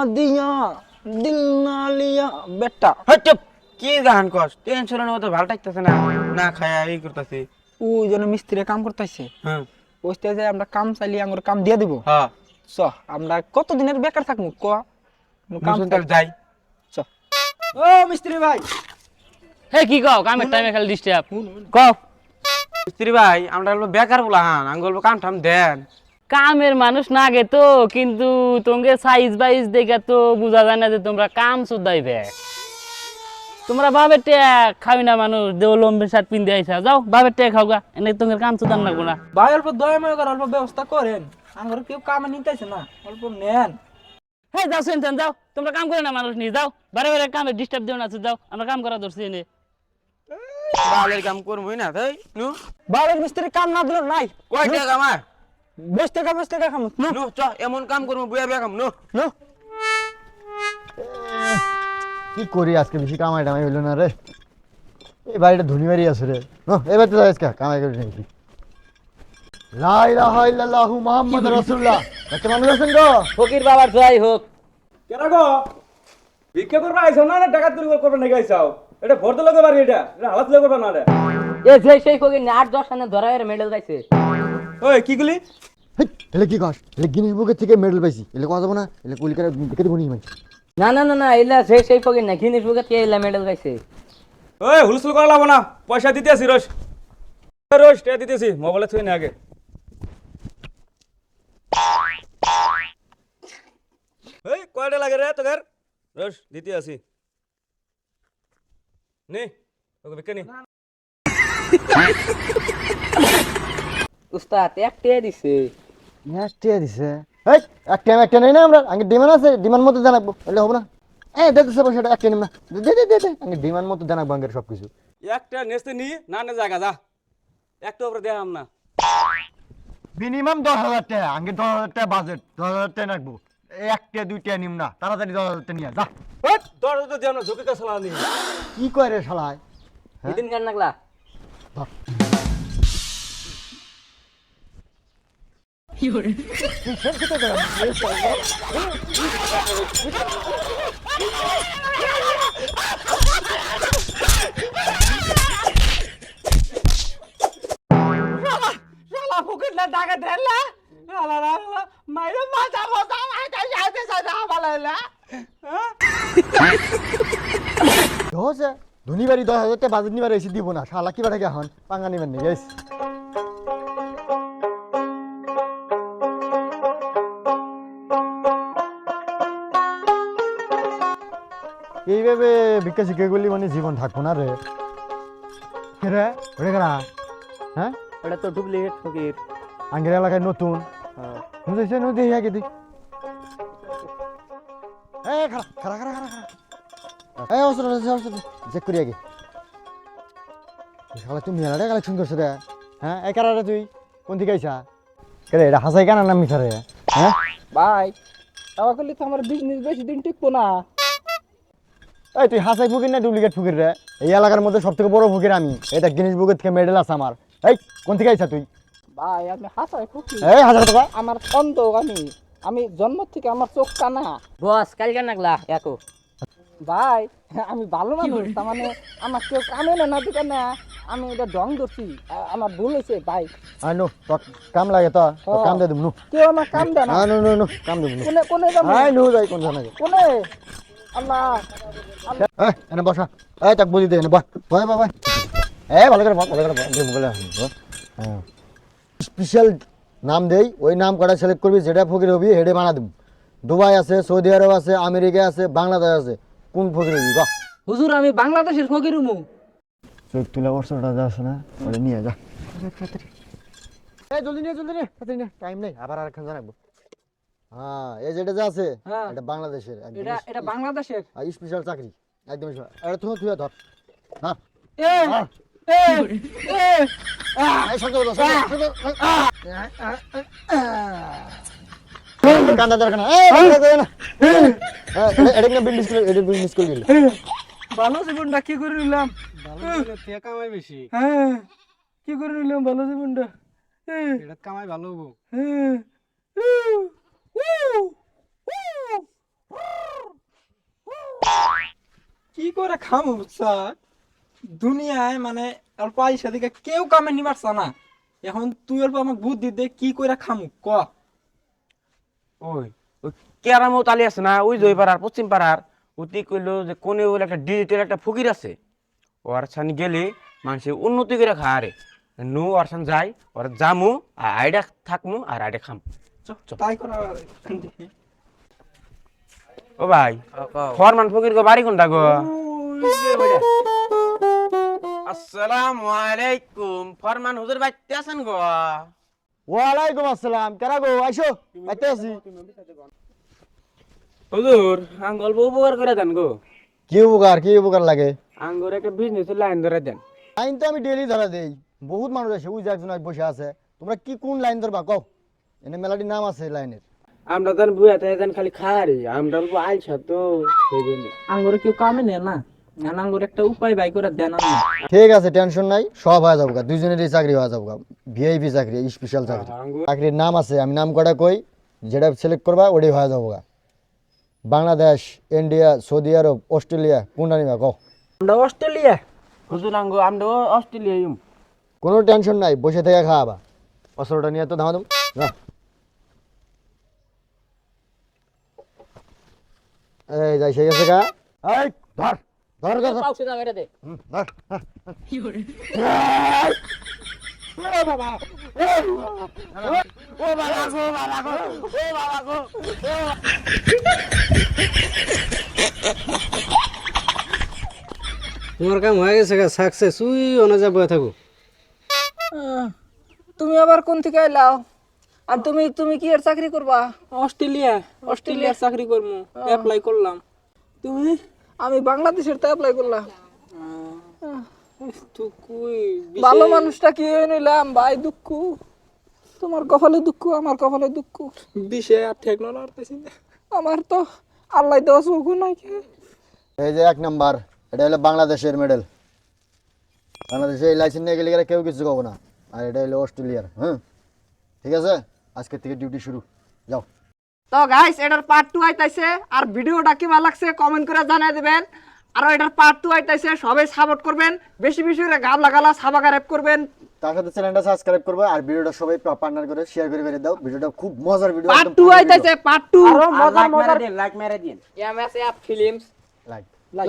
दिया दिल ना लिया बेटा চুপ কি গান কস টেনশনের মতো ভালো লাগতেছে না না খায়া এই করতেছি ও যেন মিস্ত্রি কাম করতেছে হ্যাঁ বুঝতে যে আমরা কাম চালিয়ে আঙ্গুর কাম দিয়ে দিব হ্যাঁ চ আমরা কত দিনের বেকার থাকবো ক কাম মুসুন তার যাই চ ও মিস্ত্রি ভাই হে কি কও কামের টাইমে খালি ডিস্টার্ব কও স্ত্রী ভাই আমরা হলো বেকার বলা হান আঙ্গুল কাম টাম দেন কামের মানুষ না গে তো কিন্তু তোমাকে সাইজ বাইজ দেখে তো বোঝা যায় না যে তোমরা কাম সুদাইবে তোমরা বাবের টে খাবি না মানুষ দেও লম্বে শার্ট পিনতে আইসা যাও বাবের টে খাও গা এনে তোমার কাম সুদান লাগবো না ভাই অল্প দয়াময় করে অল্প ব্যবস্থা করেন আঙ্গুর কেউ কামে নিতেছে না অল্প নেন হ্যাঁ যাও শুনছেন যাও তোমরা কাম করে না মানুষ নিয়ে যাও বারে বারে কামে ডিস্টার্ব দিও না যাও আমরা কাম করা ধরছি এনে বালের কাম করবই না তাই নু বাবার মিস্ত্রি কাম না দিল নাই কয় টাকা আমার বসতে খাম নু চ এমন কাম করবো বুয়া বুয়া কাম নু নো কি করি আজকে বেশি কামাই টামাই হইলো না রে এই বাড়িটা ধনী বাড়ি আছে রে এবার তো আজকে কামাই করি নাকি লা ইলাহা ইল্লাল্লাহু মুহাম্মাদুর রাসূলুল্লাহ একটা মানুষ আছেন গো ফকির বাবার জয় হোক কেন গো ভিক্ষা করবা আইছো না ডাকাত চুরি করবা নাকি আইছাও এটা ভরতে লাগবে বাড়ি এটা হালাত লাগবে না রে এ সেই ফকির 8-10 সালে ধরা এর মেডেল পাইছে ওই কি গুলি এলে কি কস এলে গিনিস বুকের থেকে মেডেল পাইছি এলে কথা যাবো না এলে কুলিকার দেখে দিব নি ভাই না না না না এলা সেই ফকির না গিনিস বুকে কে এলা মেডেল পাইছে ওই হুলসুল করা লাগবো না পয়সা দিতে আসি রোজ রোজ টাকা দিতেছি মোবাইলে থুই না আগে এই কয়টা লাগে রে তোর রোজ দিতে আসি নে ওকে ভিক্ষা নি উস্তাদ একটে দিছে নেক্সট দিছে এই একটা নেই না আমরা আগে ডিমান্ড আছে ডিমান্ড মতো জানাবো এলে হবে না দেখতে সব সেটা একটা নিম না দে আগে ডিমান্ড মতো জানাবো আঙ্গের সব কিছু একটা নেস্তে নি না নে জায়গা যা একটা উপরে দেখাম না মিনিমাম 10,000 টাকা আগে 10,000 টাকা বাজেট 10,000 টাকা রাখবো একটা দুইটা নিম না তাড়াতাড়ি 10,000 টাকা নিয়ে যা ওই দরজা তো দেও না ঝুঁকে কা সালা নি কি কয় রে শালায় এদিন কেন লাগলা শালা ফকির না টাকা দেলা শালা শালা মাইরে মাথা মাথা মাথা যাইতে যাইতে আমালাইলা হচ্ছে ধনী বাড়ি 10,000 টাকা বাজেট নিবার এসে দিব না শালা কি বাড়া এখন পাঙ্গা নিবেন নি গাইস এইভাবে ভিক্ষা শিখে গেলি মানে জীবন থাকবো না রে কে রে ওরে কারা হ্যাঁ এটা তো ডুপ্লিকেট ফকির আঙ্গের এলাকায় নতুন বুঝেছে নদী আগে দি খারা চেক করি আগে শালা তুমি মেলাটা কালেকশন করছো রে হ্যাঁ এই কারাটা তুই কোন দিকে আইসা কে রে এটা হাসাই কেন নাম মিঠা রে হ্যাঁ ভাই টাকা করলে তো আমার বিজনেস বেশি দিন টিকবো না এই তুই হাসাই ফুকির না ডুপ্লিকেট ফুকির রে এই এলাকার মধ্যে সব থেকে বড় ফুকির আমি এটা গিনিস বুকের থেকে মেডেল আছে আমার এই কোন থেকে আইসা তুই ভাই আমি হাসাই ফুকি এই হাজার টাকা আমার অন্ধ আমি জন্ম থেকে আমার চোখ কানা বস কাল কেন লাগলা একো ভাই আমি ভালো মানুষ তার মানে আমার কেউ কামে না দিকে না আমি এটা ডং ধরছি আমার ভুল হয়েছে ভাই আই নো তোর কাম লাগে তো কাম দে দিম নু কেউ আমার কাম দেয় না নো কাম দে নু কোনে কোনে যাবো আই নো যাই কোন জানা কোনে আল্লাহ এই এনে বসা এই তাক বুঝি দে এনে বাই বাই এই ভালো করে দে মোবাইল হ্যাঁ স্পেশাল নাম দেই ওই নাম কটা সিলেক্ট করবি যেটা ফকির হবি হেডে বানা দিম দুবাই আছে সৌদি আরব আছে আমেরিকা আছে বাংলাদেশ আছে কোন ফকির হবি বাহ হুজুর আমি বাংলাদেশের ফকির হমু চোখ তুলে বর্ষটা যাস না ওটা নিয়ে যা এই জলদি নিয়ে তাড়াতাড়ি নে টাইম নেই আবার আরেকখান জানাবো হ্যাঁ এই যেটা যা আছে হ্যাঁ। এটা বাংলাদেশের এটা বাংলাদেশের স্পেশাল চাকরি একদম এটা তুই ধর হ্যাঁ এ এ এ এই সঙ্গে বলো কান্দা দরকার না এটা কিনা বিজনেস করে গেল ভালো জীবনটা কি করে নিলাম কামাই বেশি হ্যাঁ কি করে নিলাম ভালো জীবনটা এটা কামাই ভালো হবো হ্যাঁ কি করে খামু বুঝছা দুনিয়ায় মানে অল্প পয়সা দিকে কেউ কামে নিবারছ না এখন তুই অল্প আমাকে বুদ্ধি দে কি করে খামু ক ওই ওই কেরামত আলী আছে না ওই জয় পাড়ার পশ্চিম পাড়ার অতি কইলো যে কোনে বলে একটা ডিজিটাল একটা ফকির আছে ওর সানি গেলে মানুষের উন্নতি করে খায় নু ওর সান যাই ওর জামু আর আইডা থাকমু আর আইডা খাম তাই করা ও ভাই ফরমান ফকির গো বাড়ি কোনটা গো আসসালামু আলাইকুম ফরমান হুজুর বাইতে আছেন গো ওয়ালাইকুম আসসালাম কেরা গো আইসো বাইতে আছি হুজুর আঙ্গল উপকার করে দেন গো কি উপকার লাগে আঙ্গুর একটা বিজনেস লাইন ধরে দেন লাইন তো আমি ডেইলি ধরা দেই বহুত মানুষ আছে ওই যে একজন বসে আছে তোমরা কি কোন লাইন ধরবা কও এনে মেলাটির নাম আছে লাইনের আমরা তো বুয়াতে দেন খালি খারি আমরা অল্প আইসা তো সেই জন্য আঙ্গুরে কেউ কামে নেয় না আঙ্গুর একটা উপায় বাই করে দেন না ঠিক আছে টেনশন নাই সব হয়ে যাবো দুইজনেরই চাকরি হয়ে যাবো ভিআইপি চাকরি স্পেশাল চাকরি চাকরির নাম আছে আমি নাম কটা কই যেটা সিলেক্ট করবা ওটাই হয়ে যাবো বাংলাদেশ ইন্ডিয়া সৌদি আরব অস্ট্রেলিয়া কোনটা নিবা কও আমরা অস্ট্রেলিয়া হুজুর আমরা অস্ট্রেলিয়া কোনো টেনশন নাই বসে থেকে খাওয়াবা অস্ত্রটা নিয়ে তো ধামাদম এই যাই সে গেছে গা এই ধর ধর ধর ধর। পাউছে না মেরে দে ধর তোমার কাম হয়ে গেছে সাকসেস উই অনে যা বয়ে থাকো তুমি আবার কোন থেকে আইলাও আর তুমি তুমি কি এর চাকরি করবা অস্ট্রেলিয়ার চাকরি করবো অ্যাপ্লাই করলাম তুমি আমি বাংলাদেশের তো অ্যাপ্লাই করলাম ভালো মানুষটা কি নিলাম ভাই দুঃখ তোমার কপালে দুঃখ আমার কপালে দুঃখ বিষে আর ঠেকনো না আমার তো আল্লাহ দেওয়া চোখ নাই এই যে 1 নাম্বার এটা হলো বাংলাদেশের মেডেল বাংলাদেশে এই লাইসেন্স নিয়ে গেলে কেউ কিছু কব না আর এটা হলো অস্ট্রেলিয়ার হ্যাঁ ঠিক আছে আজকে থেকে ডিউটি শুরু যাও তো গাইস এটার পার্ট 2 আইতাছে আর ভিডিওটা কি ভালো লাগছে কমেন্ট করে জানিয়ে দিবেন আর এটার পার্ট 2 আইতাছে সবাই সাপোর্ট করবেন বেশি বেশি করে গাব লাগালা সাবস্ক্রাইব করবেন তার সাথে চ্যানেলটা সাবস্ক্রাইব করবে আর ভিডিওটা সবাই পার্টনার করে শেয়ার করে দাও ভিডিওটা খুব মজার ভিডিও পার্ট 2 আইতাছে পার্ট 2 মজার মজার লাইক মেরে দিন এমএসএফ ফিল্মস লাইক লাইক